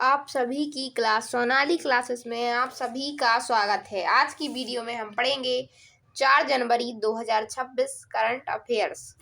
आप सभी की क्लास सोनाली क्लासेस में आप सभी का स्वागत है। आज की वीडियो में हम पढ़ेंगे 4 जनवरी 2026 करंट अफेयर्स।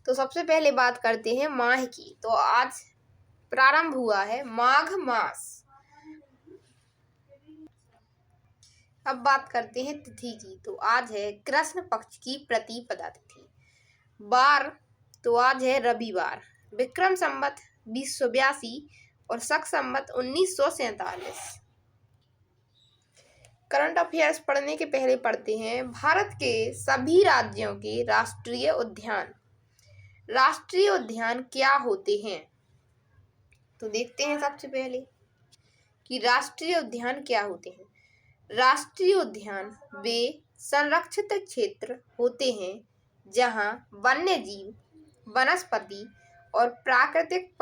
तो सबसे पहले बात करते हैं माह की। तो आज प्रारंभ हुआ है माघ मास। अब बात करते हैं तिथि की। तो आज है कृष्ण पक्ष की प्रतिपदा तिथि। वार तो आज है रविवार। विक्रम संवत 2082 और शक संवत 1947। करंट अफेयर्स पढ़ने के पहले पढ़ते हैं भारत के सभी राज्यों के राष्ट्रीय उद्यान। राष्ट्रीय उद्यान क्या होते हैं? तो देखते हैं सबसे पहले कि राष्ट्रीय उद्यान क्या होते हैं। राष्ट्रीय उद्यान वे संरक्षित क्षेत्र होते हैं जहां वन्य जीव, वनस्पति और प्राकृतिक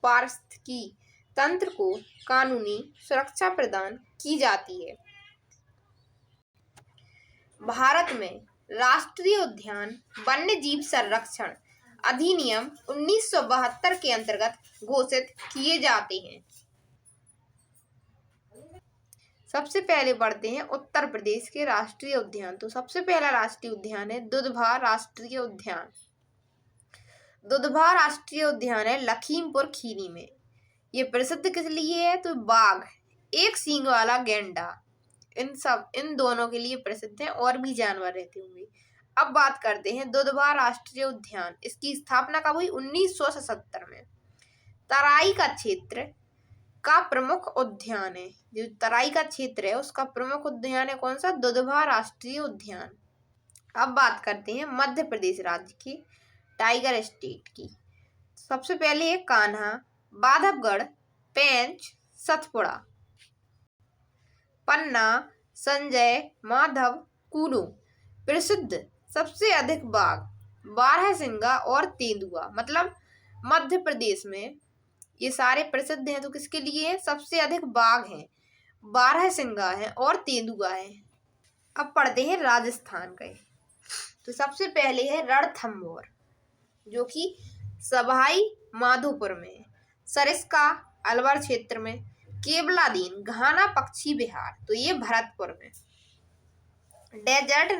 पारिस्थितिकी तंत्र को कानूनी सुरक्षा प्रदान की जाती है। भारत में राष्ट्रीय उद्यान वन्य जीव संरक्षण अधिनियम 1972 के अंतर्गत घोषित किए जाते हैं। सबसे पहले पढ़ते हैं उत्तर प्रदेश के राष्ट्रीय उद्यान। तो सबसे पहला राष्ट्रीय उद्यान है दुधवा राष्ट्रीय उद्यान। दुधवा राष्ट्रीय उद्यान है लखीमपुर खीरी में। ये प्रसिद्ध किस लिए है? तो बाघ, एक सींग वाला गैंडा, इन दोनों के लिए प्रसिद्ध है। और भी जानवर रहते होंगे। अब बात करते हैं दुधवा राष्ट्रीय उद्यान। इसकी स्थापना कब हुई? 1977 में। तराई का क्षेत्र का प्रमुख उद्यान है। जो तराई का क्षेत्र है उसका प्रमुख उद्यान है कौन सा? दुधवा राष्ट्रीय उद्यान। अब बात करते हैं मध्य प्रदेश राज्य की टाइगर स्टेट की। सबसे पहले है कान्हा, बांधवगढ़, पेंच, सतपुड़ा, पन्ना, संजय, माधव, कुनु। प्रसिद्ध सबसे अधिक बाघ बारहसिंगा और तेंदुआ। मतलब मध्य प्रदेश में ये सारे प्रसिद्ध हैं। तो किसके लिए है? सबसे अधिक बाघ हैं, बारहसिंगा है और तेंदुआ है। अब पढ़ते हैं राजस्थान के। तो सबसे पहले है रणथंभौर जो कि सवाई माधोपुर में, सरिस्का अलवर क्षेत्र में, केवलादीन घाना पक्षी विहार तो ये भरतपुर में। डेजर्ट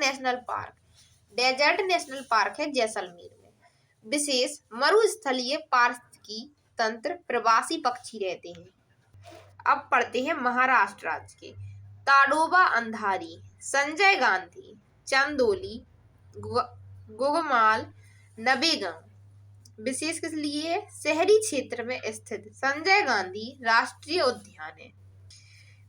नेशनल पार्क है जैसलमेर में। विशेष मरुस्थलीय पारिस्थितिकी तंत्र प्रवासी पक्षी रहते हैं। अब पढ़ते हैं महाराष्ट्र राज्य के। ताडोबा अंधारी, संजय गांधी, चंदोली, गुगमाल, नवेगांव। विशेष किस लिए है? शहरी क्षेत्र में स्थित संजय गांधी राष्ट्रीय उद्यान है।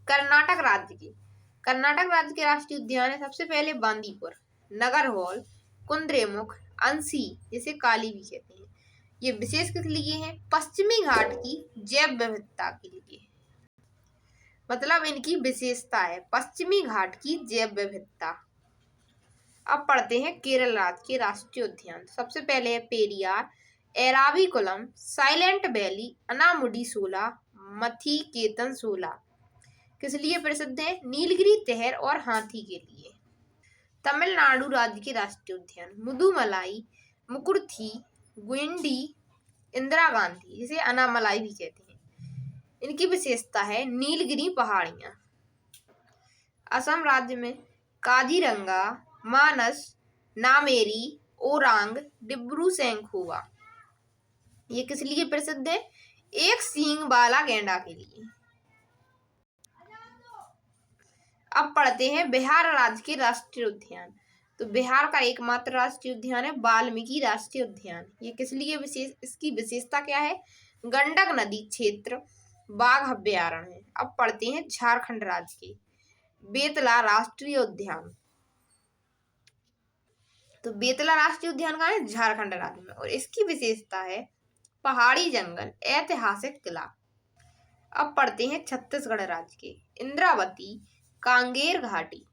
कर्नाटक राज्य के राष्ट्रीय उद्यान है सबसे पहले बांदीपुर, नगरहोल, कुद्रेमुख, अंसी जिसे काली भी कहते हैं। ये विशेष किस लिए है? पश्चिमी घाट की जैव विविधता के लिए। मतलब इनकी विशेषता है पश्चिमी घाट की जैव विविधता। अब पढ़ते हैं केरल राज्य के राष्ट्रीय उद्यान। सबसे पहले है पेरियार, एराविकुलम, साइलेंट वैली, अनामुडीसोला, मथिकेतनसोला। किस लिए प्रसिद्ध है? नीलगिरी तहर और हाथी के लिए। तमिलनाडु राज्य के राष्ट्रीय उद्यान मुदुमलाई, मुकुर्थी, गुइंडी, इंदिरा गांधी जिसे अनामलाई भी कहते हैं। इनकी विशेषता है नीलगिरी पहाड़ियां। असम राज्य में काजीरंगा, मानस, नामेरी, ओरांग, डिब्रू सैखोवा। ये किस लिए प्रसिद्ध है? एक सींग वाला गैंडा के लिए। अब पढ़ते हैं बिहार राज्य के राष्ट्रीय उद्यान। तो बिहार का एकमात्र राष्ट्रीय उद्यान है वाल्मीकि राष्ट्रीय उद्यान। ये किस लिए इसकी विशेषता क्या है? गंडक नदी क्षेत्र बाघ अभ्यारण्य है। अब पढ़ते हैं झारखंड राज्य के बेतला राष्ट्रीय उद्यान। तो बेतला राष्ट्रीय उद्यान कहाँ है? झारखंड राज्य में। और इसकी विशेषता है पहाड़ी जंगल, ऐतिहासिक किला। अब पढ़ते हैं छत्तीसगढ़ राज्य के इंद्रावती, कांगेर घाटी।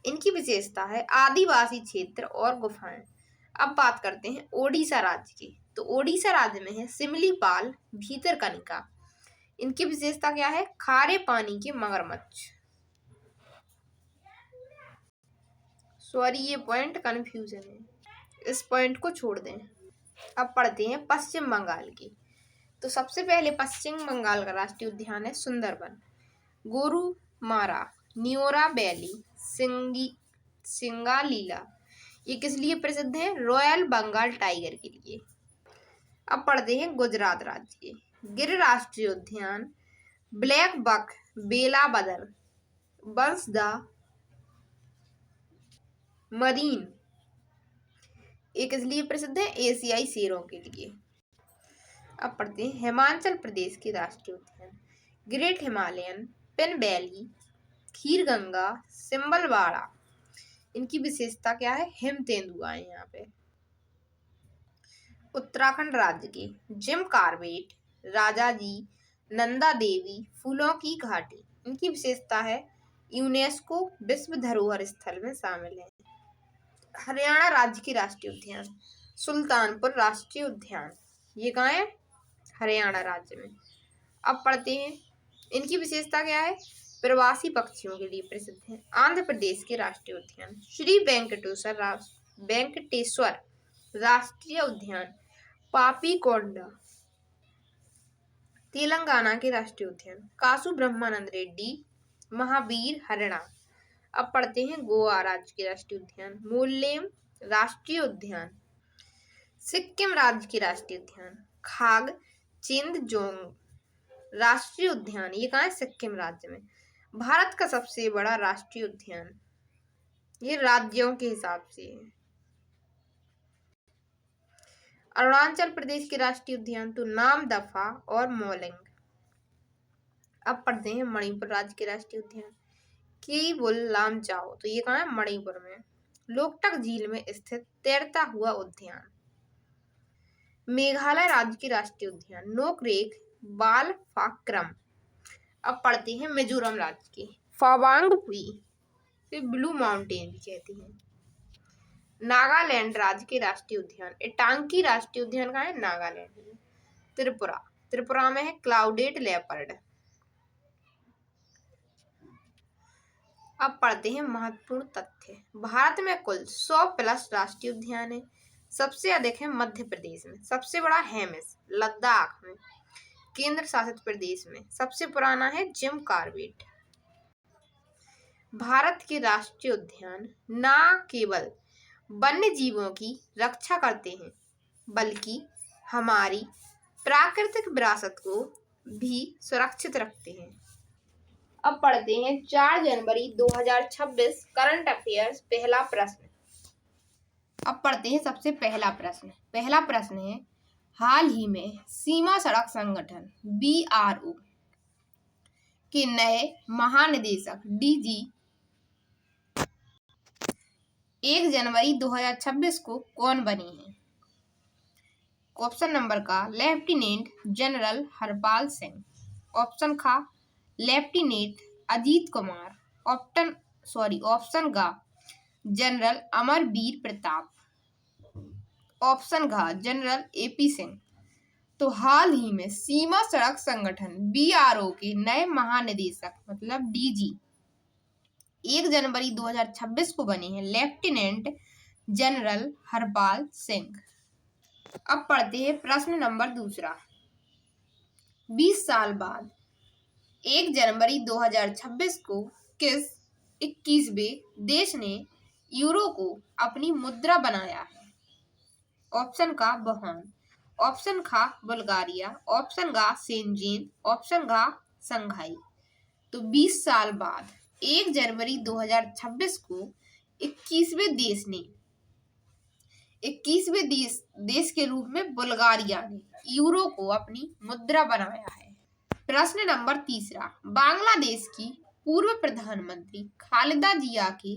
इनकी विशेषता है आदिवासी क्षेत्र और गुफाएं। अब बात करते हैं ओडिशा राज्य की। तो ओडिशा राज्य में है सिमलीपाल, भीतरकनिका। इनकी विशेषता क्या है? खारे पानी के मगरमच्छ। सॉरी ये पॉइंट कंफ्यूजन है, इस पॉइंट को छोड़ दें। अब पढ़ते हैं पश्चिम बंगाल की। तो सबसे पहले पश्चिम बंगाल का राष्ट्रीय उद्यान है सुंदरबन। गोरुमारा, न्योरा वैली, सिंगालीला, ये किस लिए प्रसिद्ध है? रॉयल बंगाल टाइगर के लिए। अब पढ़ते हैं गुजरात राज्य के गिर राष्ट्रीय उद्यान, ब्लैक बक, वेलावदर, बंसदा, मरीन, ये किस लिए प्रसिद्ध है? एशियाई शेरों के लिए। अब पढ़ते हैं हिमाचल प्रदेश के राष्ट्रीय उद्यान, ग्रेट हिमालयन, पिन वैली, खीर गंगा, सिंबलवाड़ा, इनकी विशेषता क्या है? हिम तेंदुआ है यहाँ पे। उत्तराखंड राज्य के जिम कार्बेट, राजाजी, नंदा देवी, फूलों की घाटी, इनकी विशेषता है यूनेस्को विश्व धरोहर स्थल में शामिल है। हरियाणा राज्य के राष्ट्रीय उद्यान, सुल्तानपुर राष्ट्रीय उद्यान, ये कहाँ है? हरियाणा राज्य में। अब पढ़ते हैं इनकी विशेषता क्या है? प्रवासी पक्षियों के लिए प्रसिद्ध है। आंध्र प्रदेश के राष्ट्रीय उद्यान, श्री वेंकटेश्वर राष्ट्रीय उद्यान, पापीकोंडा। तेलंगाना के राष्ट्रीय उद्यान, कासु ब्रह्मानंद रेड्डी महावीर हरिणा। अब पढ़ते हैं गोवा राज्य के राष्ट्रीय उद्यान, मोल्लेम राष्ट्रीय उद्यान। सिक्किम राज्य के राष्ट्रीय उद्यान, खाग चेंगजोंग राष्ट्रीय उद्यान, ये कहाँ है? सिक्किम राज्य में। भारत का सबसे बड़ा राष्ट्रीय उद्यान, ये राज्यों के हिसाब से है। अरुणाचल प्रदेश के राष्ट्रीय उद्यान तो नामदफा और मोलिंग। अब पढ़ते हैं मणिपुर राज्य के राष्ट्रीय उद्यान, केवुल लामचाओ, तो ये कहाँ है? मणिपुर में। लोकटक झील में स्थित तैरता हुआ उद्यान। मेघालय राज्य के राष्ट्रीय उद्यान, नोकरेक बालफाक्रम। अब पढ़ते हैं मिजोरम राज्य के फावांगपुई, ब्लू माउंटेन भी कहती हैं। नागालैंड राज्य के राष्ट्रीय उद्यान, इटांकी राष्ट्रीय उद्यान कहाँ है? नागालैंड में। त्रिपुरा में है क्लाउडेड लेपर्ड। अब पढ़ते हैं महत्वपूर्ण तथ्य। भारत में कुल 100+ राष्ट्रीय उद्यान है। सबसे अधिक है मध्य प्रदेश में, सबसे बड़ा हेमिस लद्दाख में, केंद्र शासित प्रदेश में। सबसे पुराना है जिम कार्बेट। भारत के राष्ट्रीय उद्यान न केवल वन्य जीवों की रक्षा करते हैं बल्कि हमारी प्राकृतिक विरासत को भी सुरक्षित रखते हैं। अब पढ़ते हैं 4 जनवरी 2026 करंट अफेयर्स पहला प्रश्न। अब पढ़ते हैं सबसे पहला प्रश्न है हाल ही में सीमा सड़क संगठन BRO के नए महानिदेशक DG 1 जनवरी 2026 को कौन बनी है? ऑप्शन नंबर का lieutenant general Harpal Singh, option खा लेफ्टिनेंट अजीत कुमार, ऑप्शन गा जनरल अमरवीर प्रताप, ऑप्शन घा जनरल AP सिंह। तो हाल ही में सीमा सड़क संगठन BRO के नए महानिदेशक मतलब DG 1 जनवरी 2026 को बने हैं लेफ्टिनेंट जनरल हरपाल सिंह। अब पढ़ते हैं प्रश्न नंबर दूसरा। 20 साल बाद 1 जनवरी 2026 को किस 21वें देश ने यूरो को अपनी मुद्रा बनाया है? ऑप्शन का वुहान, ऑप्शन खा बुल्गारिया, ऑप्शन गा शेंजेन, ऑप्शन गा संघाई। तो 20 साल बाद 1 जनवरी 2026 को 21वें देश के रूप में बुल्गारिया ने यूरो को अपनी मुद्रा बनाया है। प्रश्न नंबर तीसरा। बांग्लादेश की पूर्व प्रधानमंत्री खालिदा जिया के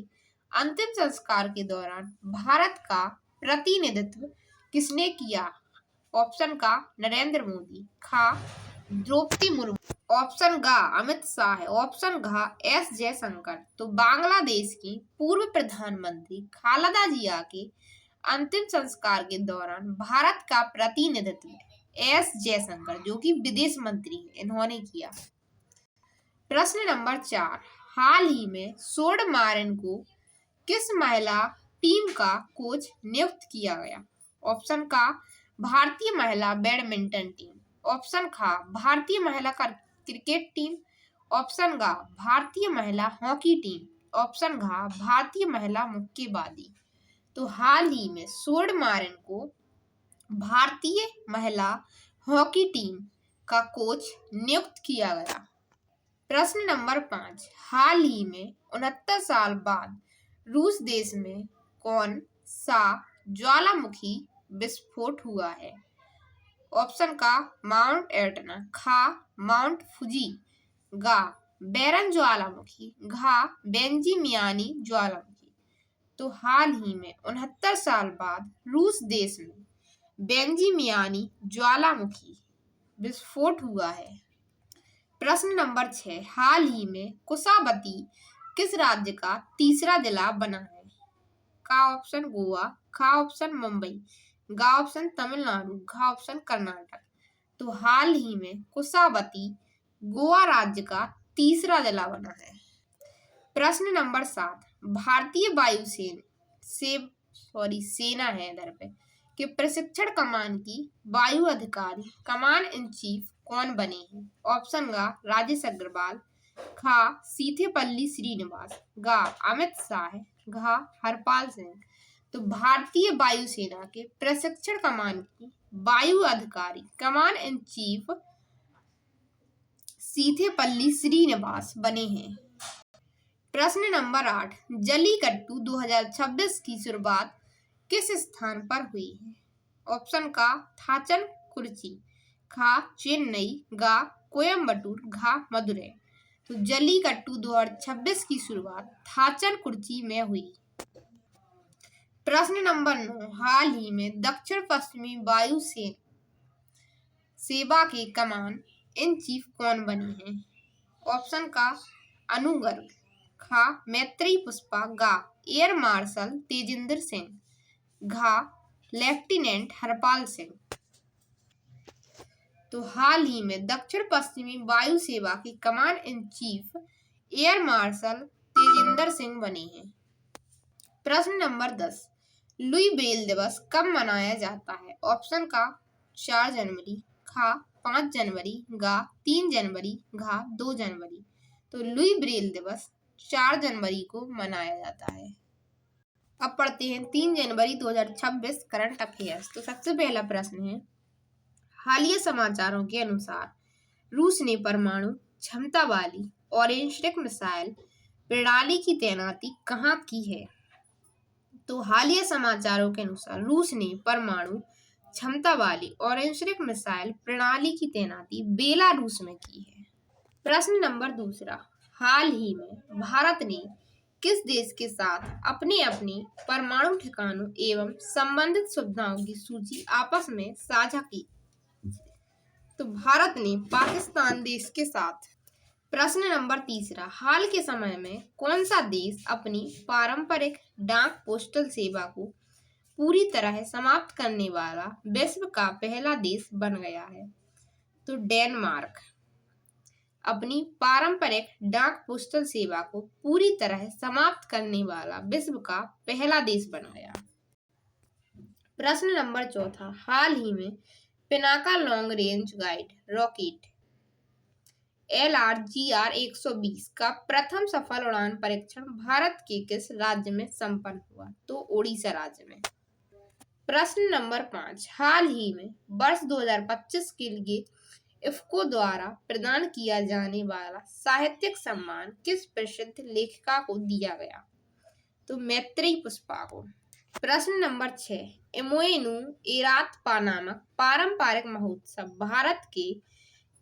अंतिम संस्कार के दौरान भारत का प्रतिनिधित्व किसने किया? ऑप्शन का नरेंद्र मोदी, खा द्रौपदी मुर्मू, ऑप्शन गा अमित शाह, ऑप्शन घा S जयशंकर। तो बांग्लादेश की पूर्व प्रधानमंत्री खालिदा जिया के अंतिम संस्कार के दौरान भारत का प्रतिनिधित्व S जयशंकर जो कि विदेश मंत्री हैं, इन्होंने किया। प्रश्न नंबर 4। हाल ही में स्वर्ण मारिन को किस महिला टीम का कोच नियुक्त किया गया? ऑप्शन का भारतीय महिला बैडमिंटन टीम, ऑप्शन ख भारतीय महिला क्रिकेट टीम, ऑप्शन ग भारतीय महिला हॉकी टीम, ऑप्शन घ भारतीय महिला मुक्केबाजी। तो हाल ही में स्वर्ण मार्टिन को भारतीय महिला हॉकी टीम का कोच नियुक्त किया गया। प्रश्न नंबर 5, हाल ही में 69 साल बाद रूस देश में कौन सा ज्वालामुखी विस्फोट हुआ है? ऑप्शन का माउंट एटना, खा माउंट फुजी, गा बैरन ज्वालामुखी, घा बेंजीमियानी ज्वालामुखी। तो हाल ही में 69 साल बाद रूस देश में बेंजीमियानी ज्वालामुखी विस्फोट हुआ है। प्रश्न नंबर 6, हाल ही में कुशावती किस राज्य का तीसरा जिला बना है? का ऑप्शन गोवा, खा ऑप्शन मुंबई, गा ऑप्शन तमिलनाडु, घा ऑप्शन कर्नाटक। तो हाल ही में कुशावती गोवा राज्य का तीसरा जिला बना है। प्रश्न नंबर 7, भारतीय सेना है इधर पे कि प्रशिक्षण कमान की वायु अधिकारी कमान इन चीफ कौन बने हैं? ऑप्शन गा राजेश अग्रवाल, खा सीथेपल्ली श्रीनिवास, गा अमित शाह, घा हरपाल सिंह। तो भारतीय वायुसेना के प्रशिक्षण कमान की वायु अधिकारी कमान इन चीफ सीथेपल्ली श्रीनिवास बने हैं। प्रश्न नंबर 8, जल्लीकट्टू 2026 की शुरुआत किस स्थान पर हुई है? ऑप्शन का थाचन कुर्ची, खा चेन्नई, गा कोयम्बटूर, घा मदुरै। तो जल्लीकट्टू 2026 की शुरुआत थाचन कुर्ची में हुई। प्रश्न नंबर 9, हाल ही में दक्षिण पश्चिमी वायु सेवा के कमान इन चीफ कौन बने हैं? ऑप्शन का अनु गर्ग, खा मैत्री पुष्पा, गा एयर मार्शल तेजिंदर सिंह, घा लेफ्टिनेंट हरपाल सिंह। तो हाल ही में दक्षिण पश्चिमी वायु सेवा की कमान in chief air marshal Tejinder Singh बने हैं। प्रश्न नंबर 10, लुई ब्रेल दिवस कब मनाया जाता है? ऑप्शन का 4 जनवरी, खा 5 जनवरी, गा 3 जनवरी, घा 2 जनवरी। तो लुई ब्रेल दिवस 4 जनवरी को मनाया जाता है। अब पढ़ते हैं 3 जनवरी 2026 करंट अफेयर्स। तो सबसे पहला प्रश्न है, हालिया समाचारों के अनुसार रूस ने परमाणु क्षमता वाली ऑरेंज मिसाइल प्रणाली की तैनाती कहाँ की है? तो हालिया समाचारों के अनुसार रूस ने परमाणु क्षमता वाली ऑरेंज मिसाइल प्रणाली की तैनाती बेलारूस में की है। प्रश्न नंबर 2, हाल ही में भारत ने किस देश के साथ अपने परमाणु ठिकानों एवं संबंधित सुविधाओं की सूची आपस में साझा की? तो भारत ने पाकिस्तान देश के साथ। प्रश्न नंबर 3, हाल के समय में कौन सा देश अपनी पारंपरिक डाक पोस्टल सेवा को पूरी तरह समाप्त करने वाला विश्व का पहला देश बन गया है? तो डेनमार्क अपनी पारंपरिक डाक पोस्टल सेवा को पूरी तरह समाप्त करने वाला विश्व का पहला देश बन गया। प्रश्न नंबर 4, हाल ही में Pinaka long range guide rocket LRGR 120 का प्रथम सफल उड़ान परीक्षण भारत के किस राज्य में संपन्न हुआ? तो ओडिशा राज्य में। प्रश्न नंबर 5, हाल ही में वर्ष 2025 के लिए इफ्को द्वारा प्रदान किया जाने वाला साहित्यिक सम्मान किस प्रसिद्ध लेखिका को दिया गया? तो मैत्री पुष्पा को। प्रश्न नंबर 6, इमोएनु एरातपा नामक पारंपरिक महोत्सव भारत के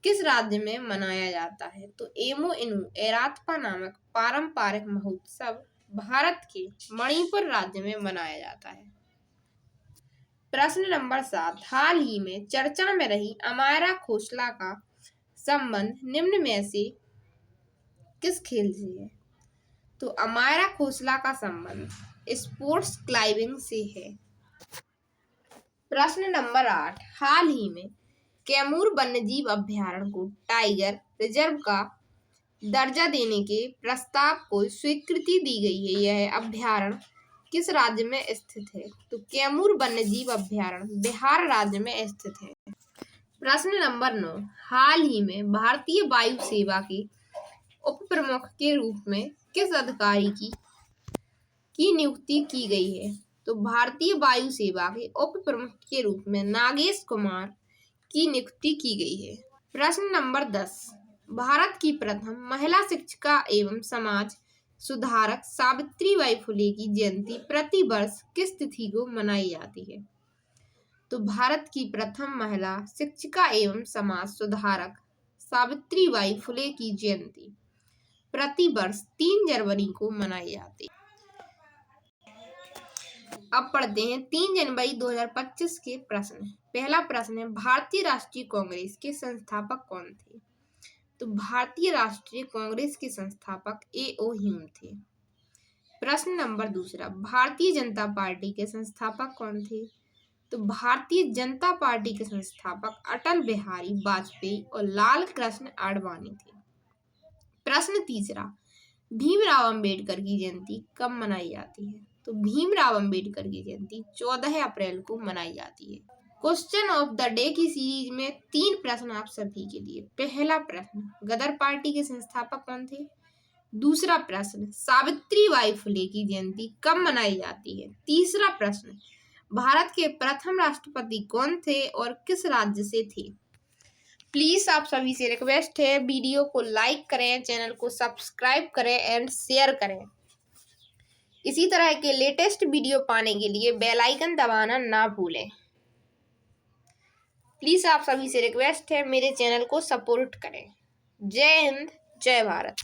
किस राज्य में मनाया जाता है? तो इमोएनु एरातपा नामक पारंपरिक महोत्सव भारत के मणिपुर राज्य में मनाया जाता है। प्रश्न नंबर 7, हाल ही में चर्चा में रही अमायरा खोसला का संबंध निम्न में से किस खेल से है? तो अमायरा खोसला का संबंध स्पोर्ट्स क्लाइंबिंग से है। प्रश्न नंबर 8, हाल ही में कैमूर वन्यजीव अभयारण्य को टाइगर रिजर्व का दर्जा देने के प्रस्ताव को स्वीकृति दी गई है। यह अभयारण्य किस राज्य में स्थित है? तो कैमूर वन्यजीव अभयारण्य बिहार राज्य में स्थित है। प्रश्न नंबर 9, हाल ही में भारतीय वायु सेवा के उप प्रमुख के रूप में किस अधिकारी की नियुक्ति की गई है? तो भारतीय वायु सेवा के उप प्रमुख के रूप में नागेश कुमार की नियुक्ति की गई है। प्रश्न नंबर 10, भारत की प्रथम महिला शिक्षिका एवं समाज सुधारक सावित्रीबाई फुले की जयंती प्रति वर्ष किस तिथि को मनाई जाती है? तो भारत की प्रथम महिला शिक्षिका एवं समाज सुधारक सावित्रीबाई फुले की जयंती प्रति वर्ष 3 जनवरी को मनाई जाती है। अब पढ़ते हैं 3 जनवरी 2025 के प्रश्न। पहला प्रश्न है, भारतीय राष्ट्रीय कांग्रेस के संस्थापक कौन थे? तो भारतीय राष्ट्रीय कांग्रेस के संस्थापक A.O. ह्यूम थे। प्रश्न नंबर दूसरा, भारतीय जनता पार्टी के संस्थापक कौन थे? तो भारतीय जनता पार्टी के संस्थापक अटल बिहारी वाजपेयी और लाल कृष्ण आडवाणी थे। प्रश्न तीसरा, भीमराव अंबेडकर की जयंती कब मनाई जाती है? तो भीमराव अंबेडकर की जयंती 14 अप्रैल को मनाई जाती है। क्वेश्चन ऑफ द डे की सीरीज में 3 प्रश्न आप सभी के लिए। पहला प्रश्न, गदर पार्टी के संस्थापक कौन थे? दूसरा प्रश्न, सावित्रीबाई फुले की जयंती कब मनाई जाती है? तीसरा प्रश्न, भारत के प्रथम राष्ट्रपति कौन थे और किस राज्य से थे? प्लीज आप सभी से रिक्वेस्ट है, वीडियो को लाइक करें, चैनल को सब्सक्राइब करें एंड शेयर करें। इसी तरह के लेटेस्ट वीडियो पाने के लिए बेल आइकन दबाना ना भूलें। प्लीज आप सभी से रिक्वेस्ट है, मेरे चैनल को सपोर्ट करें। जय हिंद, जय भारत।